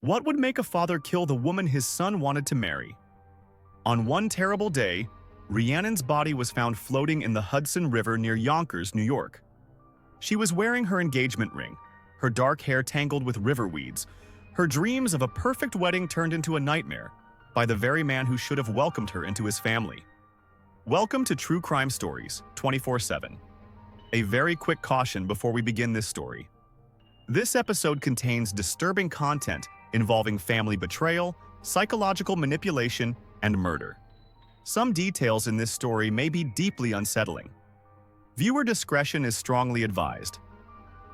What would make a father kill the woman his son wanted to marry? On one terrible day, Rhiannon's body was found floating in the Hudson River near Yonkers, New York. She was wearing her engagement ring, her dark hair tangled with river weeds. Her dreams of a perfect wedding turned into a nightmare by the very man who should have welcomed her into his family. Welcome to True Crime Stories 24/7. A very quick caution before we begin this story. This episode contains disturbing content involving family betrayal, psychological manipulation, and murder. Some details in this story may be deeply unsettling. Viewer discretion is strongly advised.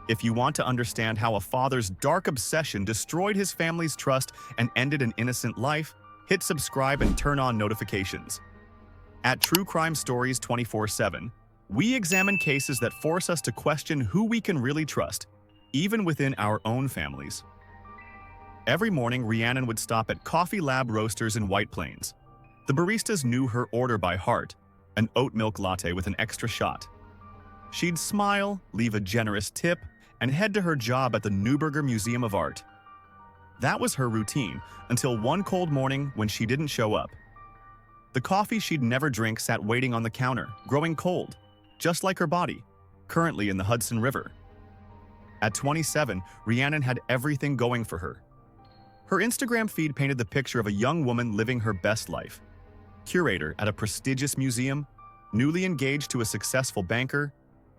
If you want to understand how a father's dark obsession destroyed his family's trust and ended an innocent life, hit subscribe and turn on notifications. At True Crime Stories 24/7, we examine cases that force us to question who we can really trust, even within our own families. Every morning, Rhiannon would stop at Coffee Lab Roasters in White Plains. The baristas knew her order by heart, an oat milk latte with an extra shot. She'd smile, leave a generous tip, and head to her job at the Neuberger Museum of Art. That was her routine until one cold morning when she didn't show up. The coffee she'd never drink sat waiting on the counter, growing cold, just like her body, currently in the Hudson River. At 27, Rhiannon had everything going for her. Her Instagram feed painted the picture of a young woman living her best life. Curator at a prestigious museum, newly engaged to a successful banker,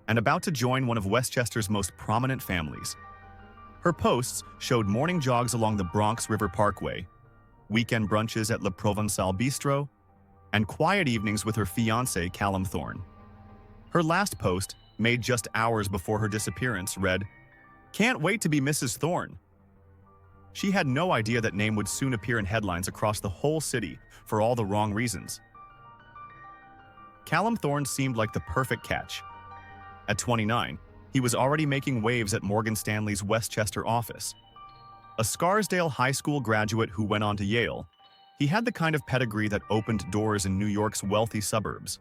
and about to join one of Westchester's most prominent families. Her posts showed morning jogs along the Bronx River Parkway, weekend brunches at Le Provençal Bistro, and quiet evenings with her fiancé, Callum Thorne. Her last post, made just hours before her disappearance, read, "Can't wait to be Mrs. Thorne." She had no idea that name would soon appear in headlines across the whole city for all the wrong reasons. Callum Thorne seemed like the perfect catch. At 29, he was already making waves at Morgan Stanley's Westchester office. A Scarsdale High School graduate who went on to Yale, he had the kind of pedigree that opened doors in New York's wealthy suburbs.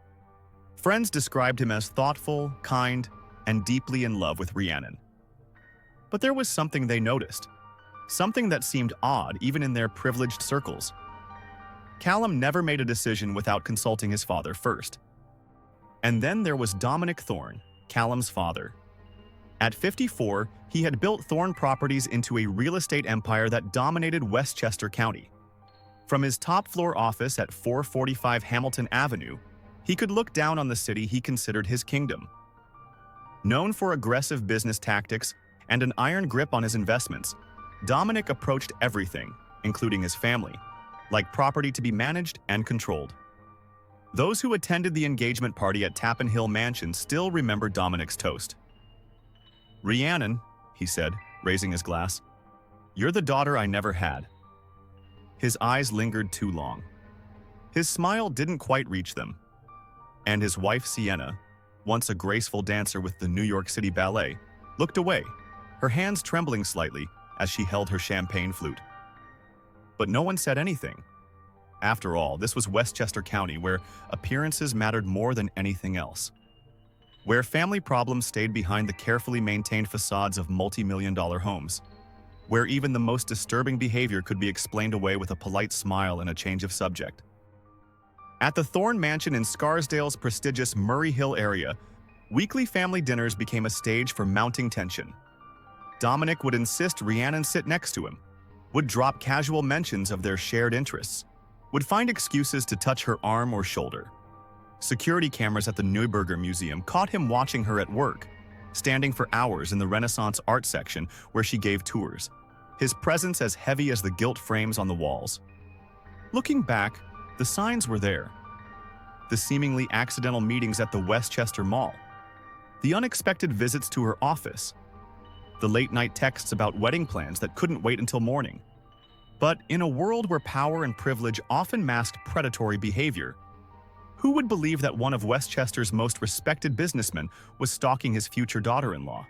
Friends described him as thoughtful, kind, and deeply in love with Rhiannon. But there was something they noticed. Something that seemed odd even in their privileged circles. Callum never made a decision without consulting his father first. And then there was Dominic Thorne, Callum's father. At 54, he had built Thorne Properties into a real estate empire that dominated Westchester County. From his top-floor office at 445 Hamilton Avenue, he could look down on the city he considered his kingdom. Known for aggressive business tactics and an iron grip on his investments, Dominic approached everything, including his family, like property to be managed and controlled. Those who attended the engagement party at Tappan Hill Mansion still remember Dominic's toast. "Rhiannon," he said, raising his glass, "you're the daughter I never had." His eyes lingered too long. His smile didn't quite reach them. And his wife Sienna, once a graceful dancer with the New York City Ballet, looked away, her hands trembling slightly as she held her champagne flute. But no one said anything. After all, this was Westchester County, where appearances mattered more than anything else. Where family problems stayed behind the carefully maintained facades of multi-million-dollar homes. Where even the most disturbing behavior could be explained away with a polite smile and a change of subject. At the Thorne Mansion in Scarsdale's prestigious Murray Hill area, weekly family dinners became a stage for mounting tension. Dominic would insist Rhiannon sit next to him, would drop casual mentions of their shared interests, would find excuses to touch her arm or shoulder. Security cameras at the Neuberger Museum caught him watching her at work, standing for hours in the Renaissance art section where she gave tours, his presence as heavy as the gilt frames on the walls. Looking back, the signs were there. The seemingly accidental meetings at the Westchester Mall, the unexpected visits to her office, the late-night texts about wedding plans that couldn't wait until morning. But in a world where power and privilege often masked predatory behavior, who would believe that one of Westchester's most respected businessmen was stalking his future daughter-in-law?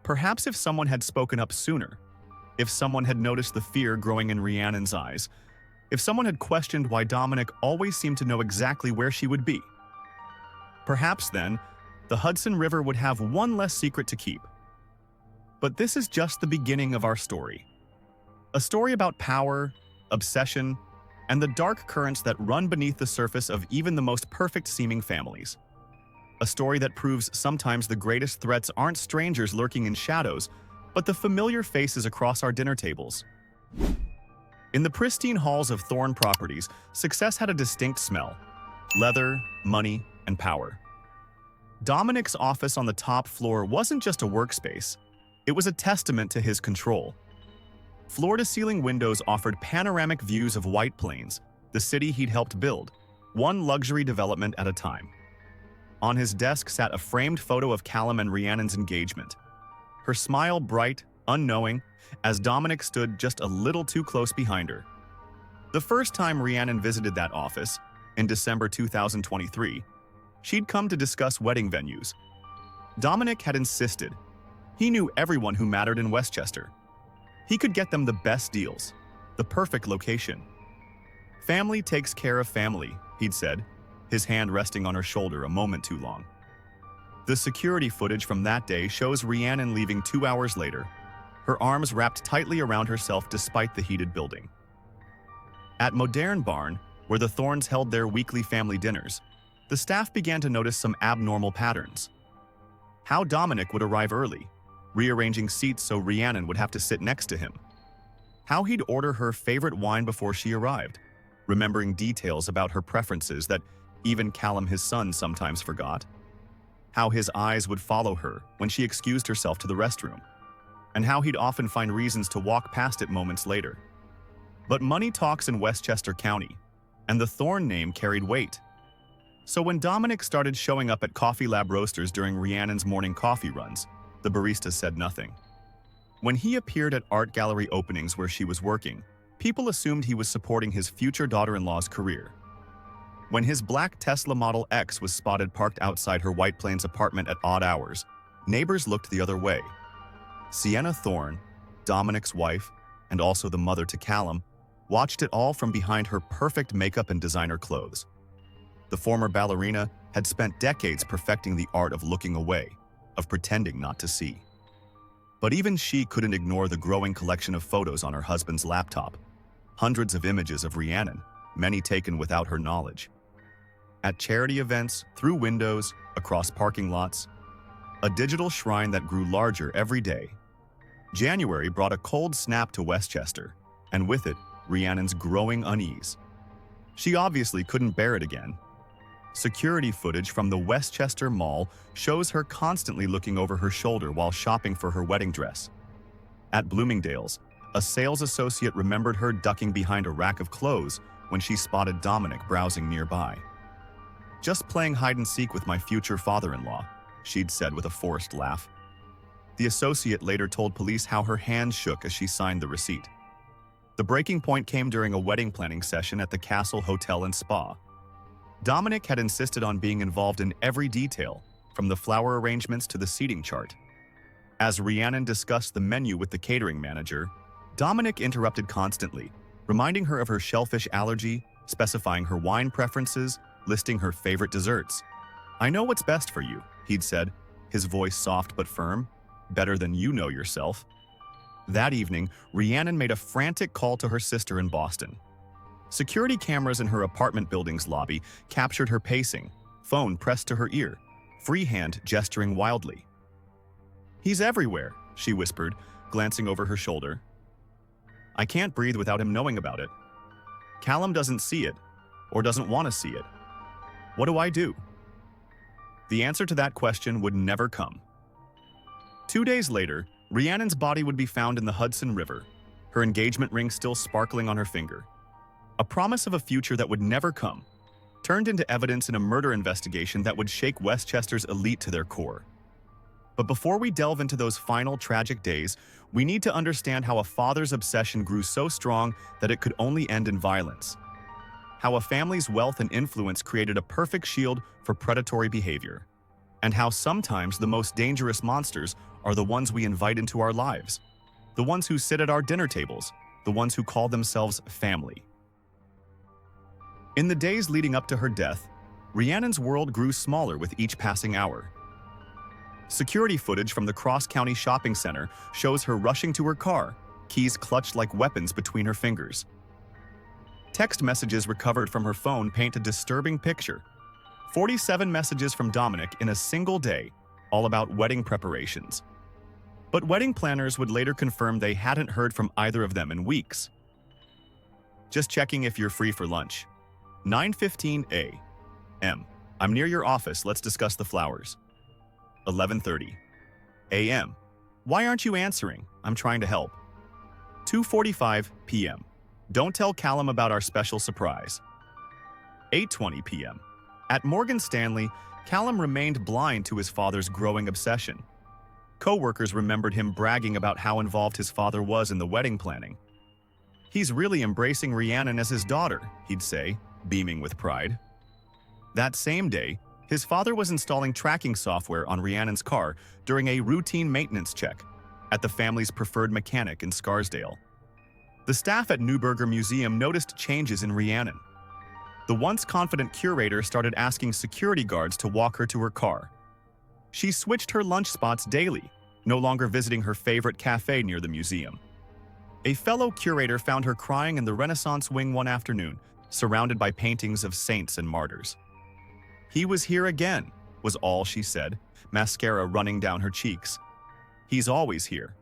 Perhaps if someone had spoken up sooner, if someone had noticed the fear growing in Rhiannon's eyes, if someone had questioned why Dominic always seemed to know exactly where she would be. Perhaps then, the Hudson River would have one less secret to keep. But this is just the beginning of our story. A story about power, obsession, and the dark currents that run beneath the surface of even the most perfect-seeming families. A story that proves sometimes the greatest threats aren't strangers lurking in shadows, but the familiar faces across our dinner tables. In the pristine halls of Thorne Properties, success had a distinct smell: leather, money, and power. Dominic's office on the top floor wasn't just a workspace, it was a testament to his control. Floor-to-ceiling windows offered panoramic views of White Plains, the city he'd helped build, one luxury development at a time. On his desk sat a framed photo of Callum and Rhiannon's engagement, her smile bright, unknowing, as Dominic stood just a little too close behind her. The first time Rhiannon visited that office, in December 2023, she'd come to discuss wedding venues. Dominic had insisted. He knew everyone who mattered in Westchester. He could get them the best deals, the perfect location. Family takes care of family, he'd said, his hand resting on her shoulder a moment too long. The security footage from that day shows Rhiannon leaving 2 hours later, her arms wrapped tightly around herself despite the heated building. At Modern Barn, where the Thornes held their weekly family dinners, the staff began to notice some abnormal patterns. How Dominic would arrive early, rearranging seats so Rhiannon would have to sit next to him. How he'd order her favorite wine before she arrived, remembering details about her preferences that even Callum, his son, sometimes forgot. How his eyes would follow her when she excused herself to the restroom, and how he'd often find reasons to walk past it moments later. But money talks in Westchester County, and the Thorne name carried weight. So when Dominic started showing up at Coffee Lab Roasters during Rhiannon's morning coffee runs, the barista said nothing. When he appeared at art gallery openings where she was working, people assumed he was supporting his future daughter-in-law's career. When his black Tesla Model X was spotted parked outside her White Plains apartment at odd hours, neighbors looked the other way. Sienna Thorne, Dominic's wife, and also the mother to Callum, watched it all from behind her perfect makeup and designer clothes. The former ballerina had spent decades perfecting the art of looking away, of pretending not to see. But even she couldn't ignore the growing collection of photos on her husband's laptop, hundreds of images of Rhiannon, many taken without her knowledge. At charity events, through windows, across parking lots, a digital shrine that grew larger every day. January brought a cold snap to Westchester, and with it, Rhiannon's growing unease. She obviously couldn't bear it again. Security footage from the Westchester Mall shows her constantly looking over her shoulder while shopping for her wedding dress. At Bloomingdale's, a sales associate remembered her ducking behind a rack of clothes when she spotted Dominic browsing nearby. "Just playing hide-and-seek with my future father-in-law," she'd said with a forced laugh. The associate later told police how her hands shook as she signed the receipt. The breaking point came during a wedding planning session at the Castle Hotel and Spa. Dominic had insisted on being involved in every detail, from the flower arrangements to the seating chart. As Rhiannon discussed the menu with the catering manager, Dominic interrupted constantly, reminding her of her shellfish allergy, specifying her wine preferences, listing her favorite desserts. "I know what's best for you," he'd said, his voice soft but firm. "Better than you know yourself." That evening, Rhiannon made a frantic call to her sister in Boston. Security cameras in her apartment building's lobby captured her pacing, phone pressed to her ear, free hand gesturing wildly. "He's everywhere," she whispered, glancing over her shoulder. "I can't breathe without him knowing about it. Callum doesn't see it, or doesn't want to see it. What do I do?" The answer to that question would never come. 2 days later, Rhiannon's body would be found in the Hudson River, her engagement ring still sparkling on her finger. A promise of a future that would never come, turned into evidence in a murder investigation that would shake Westchester's elite to their core. But before we delve into those final tragic days, we need to understand how a father's obsession grew so strong that it could only end in violence. How a family's wealth and influence created a perfect shield for predatory behavior. And how sometimes the most dangerous monsters are the ones we invite into our lives. The ones who sit at our dinner tables, the ones who call themselves family. In the days leading up to her death, Rhiannon's world grew smaller with each passing hour. Security footage from the Cross County Shopping Center shows her rushing to her car, keys clutched like weapons between her fingers. Text messages recovered from her phone paint a disturbing picture. 47 messages from Dominic in a single day, all about wedding preparations. But wedding planners would later confirm they hadn't heard from either of them in weeks. Just checking if you're free for lunch. 9:15 a.m. I'm near your office, let's discuss the flowers. 11:30 a.m. Why aren't you answering? I'm trying to help. 2:45 p.m. Don't tell Callum about our special surprise. 8:20 p.m. At Morgan Stanley, Callum remained blind to his father's growing obsession. Co-workers remembered him bragging about how involved his father was in the wedding planning. He's really embracing Rhiannon as his daughter, he'd say, beaming with pride. That same day, his father was installing tracking software on Rhiannon's car during a routine maintenance check at the family's preferred mechanic in Scarsdale. The staff at Newburger Museum noticed changes in Rhiannon. The once confident curator started asking security guards to walk her to her car. She switched her lunch spots daily, no longer visiting her favorite cafe near the museum. A fellow curator found her crying in the Renaissance wing one afternoon, surrounded by paintings of saints and martyrs. "He was here again," was all she said, mascara running down her cheeks. "He's always here."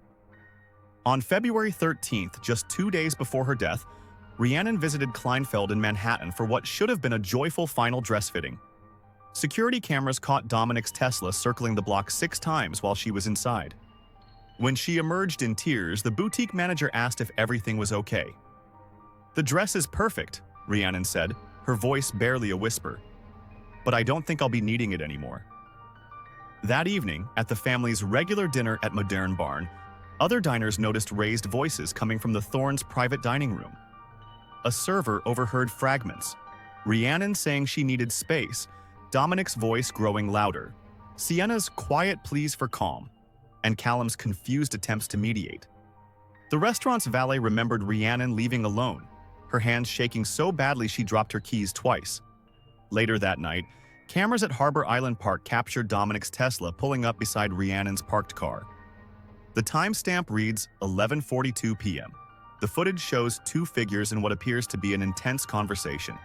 On February 13th, just 2 days before her death, Rhiannon visited Kleinfeld in Manhattan for what should have been a joyful final dress fitting. Security cameras caught Dominic's Tesla circling the block 6 times while she was inside. When she emerged in tears, the boutique manager asked if everything was okay. "The dress is perfect," Rhiannon said, her voice barely a whisper. "But I don't think I'll be needing it anymore." That evening, at the family's regular dinner at Modern Barn, other diners noticed raised voices coming from the Thorns' private dining room. A server overheard fragments. Rhiannon saying she needed space, Dominic's voice growing louder, Sienna's quiet pleas for calm, and Callum's confused attempts to mediate. The restaurant's valet remembered Rhiannon leaving alone, her hands shaking so badly she dropped her keys twice. Later that night, cameras at Harbor Island Park captured Dominic's Tesla pulling up beside Rhiannon's parked car. The timestamp reads 11:42 p.m. The footage shows 2 figures in what appears to be an intense conversation.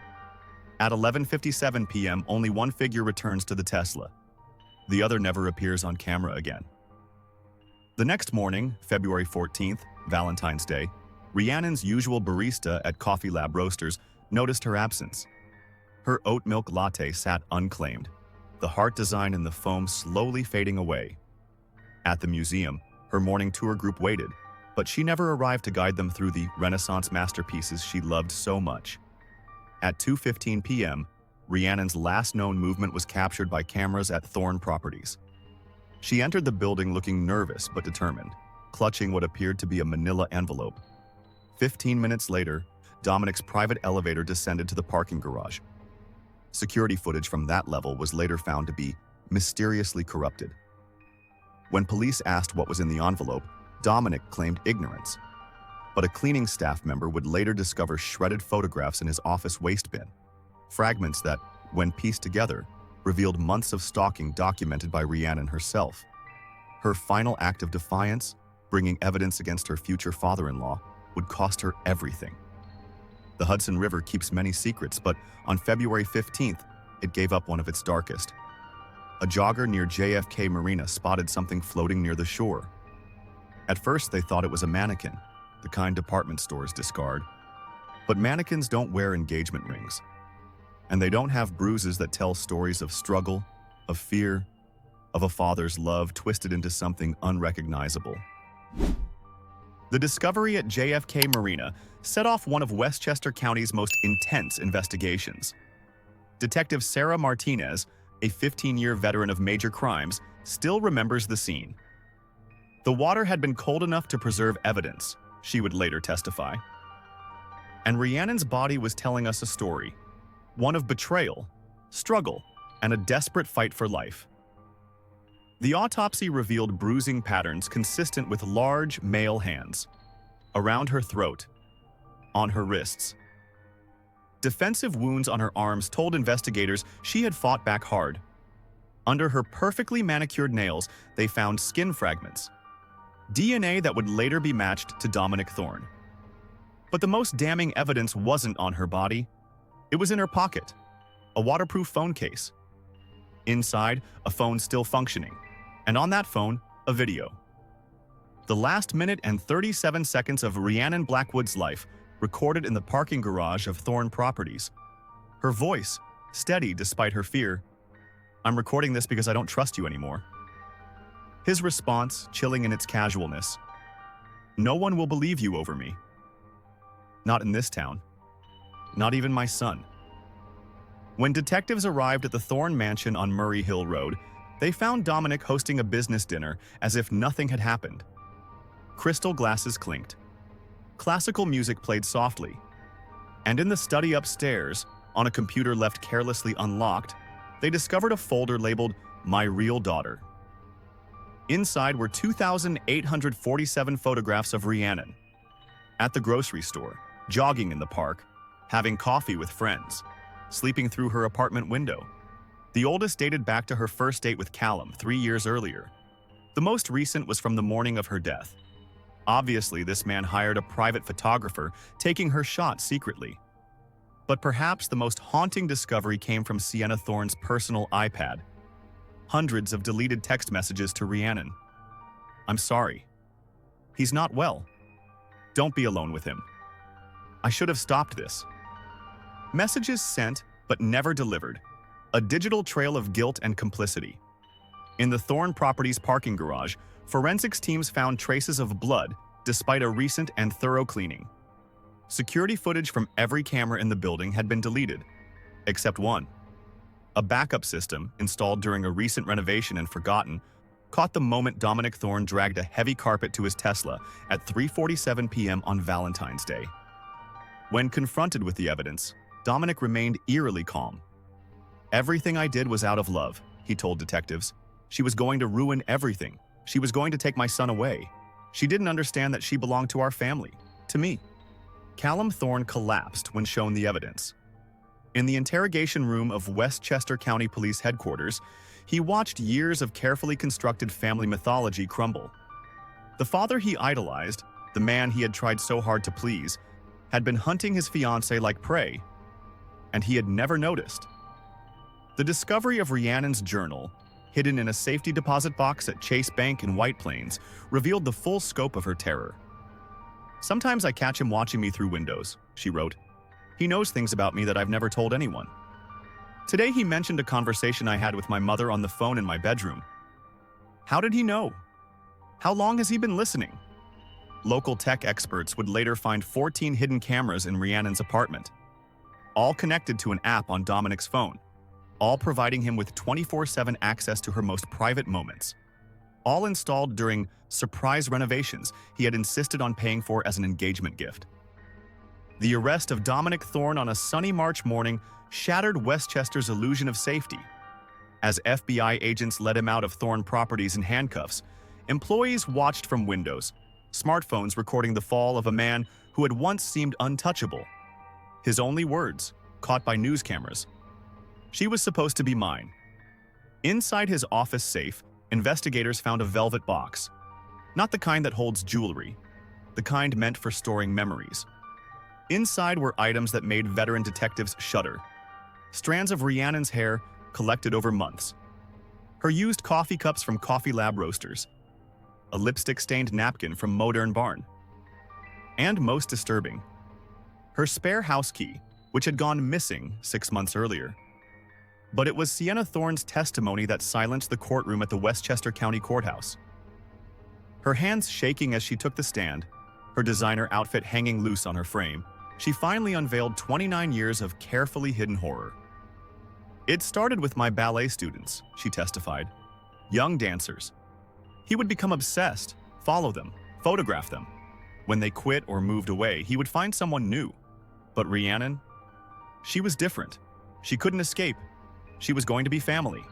At 11:57 p.m., only one figure returns to the Tesla. The other never appears on camera again. The next morning, February 14th, Valentine's Day, Rhiannon's usual barista at Coffee Lab Roasters noticed her absence. Her oat milk latte sat unclaimed, the heart design in the foam slowly fading away. At the museum, her morning tour group waited, but she never arrived to guide them through the Renaissance masterpieces she loved so much. At 2:15 p.m., Rhiannon's last known movement was captured by cameras at Thorn Properties. She entered the building looking nervous but determined, clutching what appeared to be a manila envelope. 15 minutes later, Dominic's private elevator descended to the parking garage. Security footage from that level was later found to be mysteriously corrupted. When police asked what was in the envelope, Dominic claimed ignorance. But a cleaning staff member would later discover shredded photographs in his office waste bin. Fragments that, when pieced together, revealed months of stalking documented by Rhiannon herself. Her final act of defiance, bringing evidence against her future father-in-law, would cost her everything. The Hudson River keeps many secrets, but on February 15th, it gave up one of its darkest. A jogger near JFK Marina spotted something floating near the shore. At first, they thought it was a mannequin, the kind department stores discard. But mannequins don't wear engagement rings. And they don't have bruises that tell stories of struggle, of fear, of a father's love twisted into something unrecognizable. The discovery at JFK Marina set off one of Westchester County's most intense investigations. Detective Sarah Martinez, a 15-year veteran of major crimes, still remembers the scene. The water had been cold enough to preserve evidence, she would later testify. And Rhiannon's body was telling us a story, one of betrayal, struggle, and a desperate fight for life. The autopsy revealed bruising patterns consistent with large male hands, around her throat, on her wrists. Defensive wounds on her arms told investigators she had fought back hard. Under her perfectly manicured nails, they found skin fragments. DNA that would later be matched to Dominic Thorne. But the most damning evidence wasn't on her body. It was in her pocket, a waterproof phone case. Inside, a phone still functioning, and on that phone, a video. The last minute and 37 seconds of Rhiannon Blackwood's life recorded in the parking garage of Thorne Properties. Her voice, steady despite her fear. "I'm recording this because I don't trust you anymore." His response, chilling in its casualness. "No one will believe you over me. Not in this town. Not even my son." When detectives arrived at the Thorne mansion on Murray Hill Road, they found Dominic hosting a business dinner as if nothing had happened. Crystal glasses clinked. Classical music played softly. And in the study upstairs, on a computer left carelessly unlocked, they discovered a folder labeled "My Real Daughter." Inside were 2,847 photographs of Rhiannon. At the grocery store, jogging in the park, having coffee with friends, sleeping through her apartment window. The oldest dated back to her first date with Callum 3 years earlier. The most recent was from the morning of her death. Obviously, this man hired a private photographer, taking her shots secretly. But perhaps the most haunting discovery came from Sienna Thorne's personal iPad. Hundreds of deleted text messages to Rhiannon. "I'm sorry. He's not well. Don't be alone with him. I should have stopped this." Messages sent, but never delivered. A digital trail of guilt and complicity. In the Thorne Properties parking garage, forensics teams found traces of blood despite a recent and thorough cleaning. Security footage from every camera in the building had been deleted, except one. A backup system, installed during a recent renovation and forgotten, caught the moment Dominic Thorne dragged a heavy carpet to his Tesla at 3:47 p.m. on Valentine's Day. When confronted with the evidence, Dominic remained eerily calm. "Everything I did was out of love," he told detectives. "She was going to ruin everything. She was going to take my son away. She didn't understand that she belonged to our family, to me." Callum Thorne collapsed when shown the evidence. In the interrogation room of Westchester County Police Headquarters, he watched years of carefully constructed family mythology crumble. The father he idolized, the man he had tried so hard to please, had been hunting his fiancée like prey, and he had never noticed. The discovery of Rhiannon's journal, hidden in a safety deposit box at Chase Bank in White Plains, revealed the full scope of her terror. "Sometimes I catch him watching me through windows," she wrote. "He knows things about me that I've never told anyone. Today he mentioned a conversation I had with my mother on the phone in my bedroom. How did he know? How long has he been listening?" Local tech experts would later find 14 hidden cameras in Rhiannon's apartment, all connected to an app on Dominic's phone, all providing him with 24/7 access to her most private moments. All installed during surprise renovations he had insisted on paying for as an engagement gift. The arrest of Dominic Thorne on a sunny March morning shattered Westchester's illusion of safety. As FBI agents led him out of Thorne Properties in handcuffs, employees watched from windows, smartphones recording the fall of a man who had once seemed untouchable. His only words, caught by news cameras: "She was supposed to be mine." Inside his office safe, investigators found a velvet box. Not the kind that holds jewelry, the kind meant for storing memories. Inside were items that made veteran detectives shudder. Strands of Rhiannon's hair collected over months. Her used coffee cups from Coffee Lab Roasters. A lipstick-stained napkin from Modern Barn. And most disturbing, her spare house key, which had gone missing 6 months earlier. But it was Sienna Thorne's testimony that silenced the courtroom at the Westchester County Courthouse. Her hands shaking as she took the stand, her designer outfit hanging loose on her frame, she finally unveiled 29 years of carefully hidden horror. "It started with my ballet students," she testified. "Young dancers. He would become obsessed, follow them, photograph them. When they quit or moved away, he would find someone new. But Rhiannon? She was different. She couldn't escape. She was going to be family."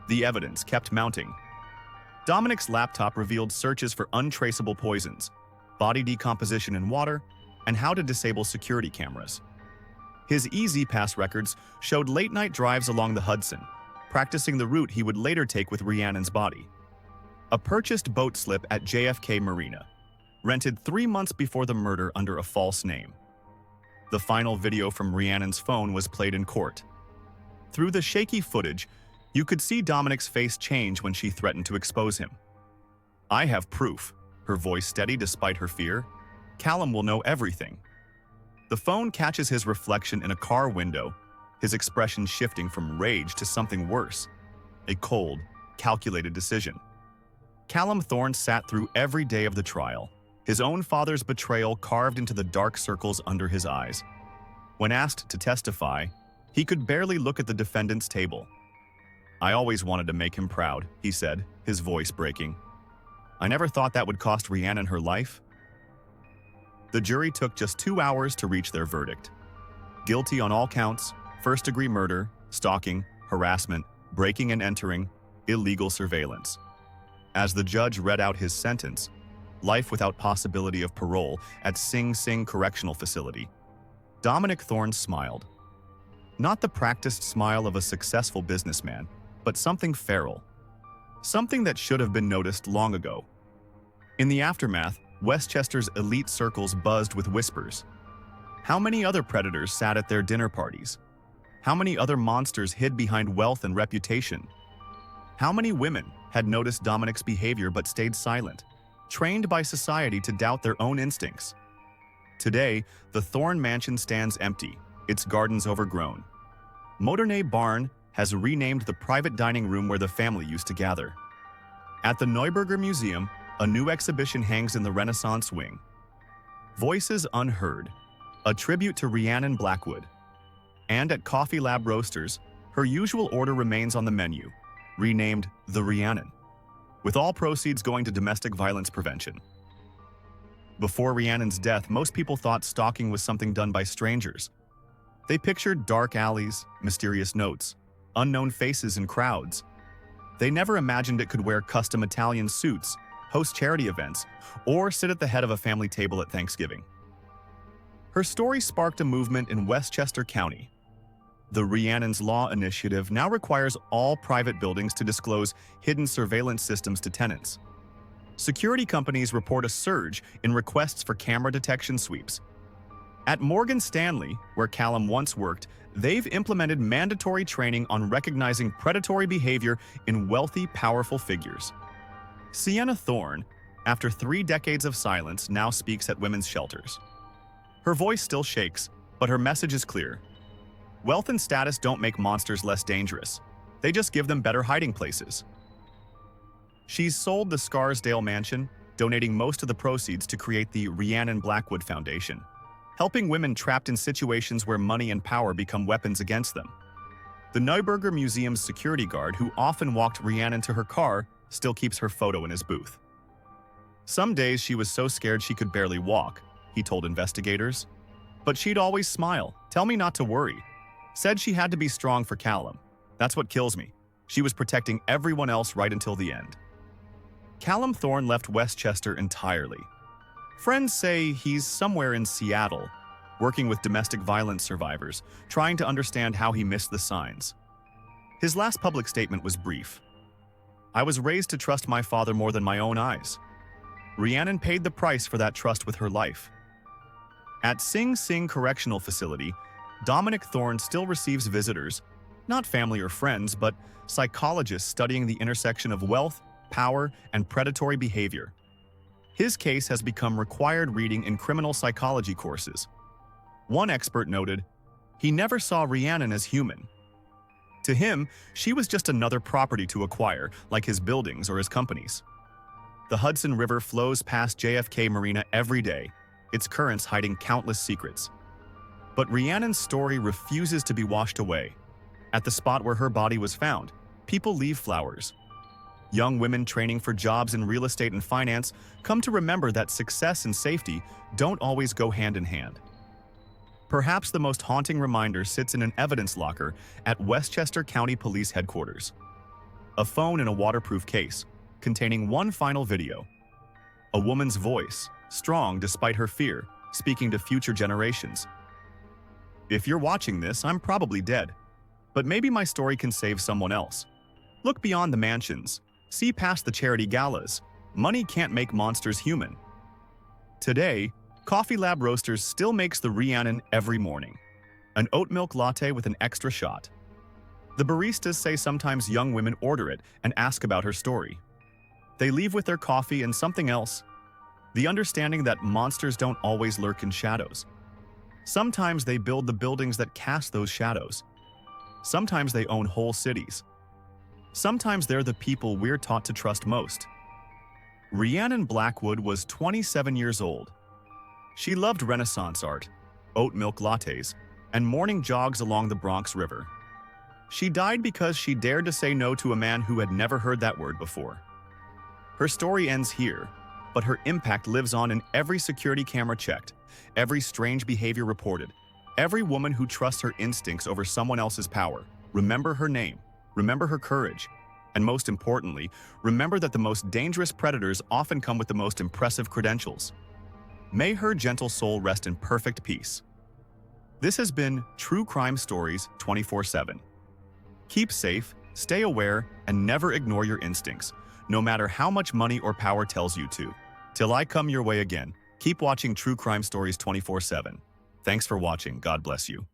The evidence kept mounting. Dominic's laptop revealed searches for untraceable poisons, body decomposition in water, and how to disable security cameras. His E-ZPass records showed late-night drives along the Hudson, practicing the route he would later take with Rhiannon's body. A purchased boat slip at JFK Marina, rented 3 months before the murder under a false name. The final video from Rhiannon's phone was played in court. Through the shaky footage, you could see Dominic's face change when she threatened to expose him. "I have proof," her voice steady despite her fear. "Callum will know everything." The phone catches his reflection in a car window, his expression shifting from rage to something worse, a cold, calculated decision. Callum Thorne sat through every day of the trial, his own father's betrayal carved into the dark circles under his eyes. When asked to testify, he could barely look at the defendant's table. "I always wanted to make him proud," he said, his voice breaking. "I never thought that would cost Rhiannon her life." The jury took just 2 hours to reach their verdict. Guilty on all counts: first-degree murder, stalking, harassment, breaking and entering, illegal surveillance. As the judge read out his sentence, life without possibility of parole at Sing Sing Correctional Facility, Dominic Thorne smiled. Not the practiced smile of a successful businessman, but something feral. Something that should have been noticed long ago. In the aftermath, Westchester's elite circles buzzed with whispers. How many other predators sat at their dinner parties? How many other monsters hid behind wealth and reputation? How many women had noticed Dominic's behavior but stayed silent, trained by society to doubt their own instincts? Today, the Thorne mansion stands empty, its gardens overgrown. Modernay Barn has renamed the private dining room where the family used to gather. At the Neuberger Museum, a new exhibition hangs in the Renaissance wing. Voices Unheard, a tribute to Rhiannon Blackwood. And at Coffee Lab Roasters, her usual order remains on the menu, renamed the Rhiannon, with all proceeds going to domestic violence prevention. Before Rhiannon's death, most people thought stalking was something done by strangers. They pictured dark alleys, mysterious notes, unknown faces in crowds. They never imagined it could wear custom Italian suits, host charity events, or sit at the head of a family table at Thanksgiving. Her story sparked a movement in Westchester County. The Rhiannon's Law initiative now requires all private buildings to disclose hidden surveillance systems to tenants. Security companies report a surge in requests for camera detection sweeps. At Morgan Stanley, where Callum once worked, they've implemented mandatory training on recognizing predatory behavior in wealthy, powerful figures. Sienna Thorne, after 3 decades of silence, now speaks at women's shelters. Her voice still shakes, but her message is clear. Wealth and status don't make monsters less dangerous. They just give them better hiding places. She's sold the Scarsdale mansion, donating most of the proceeds to create the Rhiannon Blackwood Foundation, helping women trapped in situations where money and power become weapons against them. The Neuberger Museum's security guard, who often walked Rhiannon to her car, still keeps her photo in his booth. Some days she was so scared she could barely walk, he told investigators. But she'd always smile, tell me not to worry. Said she had to be strong for Callum. That's what kills me. She was protecting everyone else right until the end. Callum Thorne left Westchester entirely. Friends say he's somewhere in Seattle, working with domestic violence survivors, trying to understand how he missed the signs. His last public statement was brief. "I was raised to trust my father more than my own eyes." Rhiannon paid the price for that trust with her life. At Sing Sing Correctional Facility, Dominic Thorne still receives visitors, not family or friends, but psychologists studying the intersection of wealth, power, and predatory behavior. His case has become required reading in criminal psychology courses. One expert noted, he never saw Rhiannon as human. To him, she was just another property to acquire, like his buildings or his companies. The Hudson River flows past JFK Marina every day, its currents hiding countless secrets. But Rhiannon's story refuses to be washed away. At the spot where her body was found, people leave flowers. Young women training for jobs in real estate and finance come to remember that success and safety don't always go hand in hand. Perhaps the most haunting reminder sits in an evidence locker at Westchester County Police Headquarters. A phone in a waterproof case, containing one final video. A woman's voice, strong despite her fear, speaking to future generations. If you're watching this, I'm probably dead. But maybe my story can save someone else. Look beyond the mansions. See past the charity galas. Money can't make monsters human. Today, Coffee Lab Roasters still makes the Rhiannon every morning. An oat milk latte with an extra shot. The baristas say sometimes young women order it and ask about her story. They leave with their coffee and something else. The understanding that monsters don't always lurk in shadows. Sometimes they build the buildings that cast those shadows. Sometimes they own whole cities. Sometimes they're the people we're taught to trust most. Rhiannon Blackwood was 27 years old. She loved Renaissance art, oat milk lattes, and morning jogs along the Bronx River. She died because she dared to say no to a man who had never heard that word before. Her story ends here, but her impact lives on in every security camera checked, every strange behavior reported, every woman who trusts her instincts over someone else's power. Remember her name, remember her courage, and most importantly, remember that the most dangerous predators often come with the most impressive credentials. May her gentle soul rest in perfect peace. This has been True Crime Stories 24/7. Keep safe, stay aware, and never ignore your instincts, no matter how much money or power tells you to. Till I come your way again, keep watching True Crime Stories 24/7. Thanks for watching. God bless you.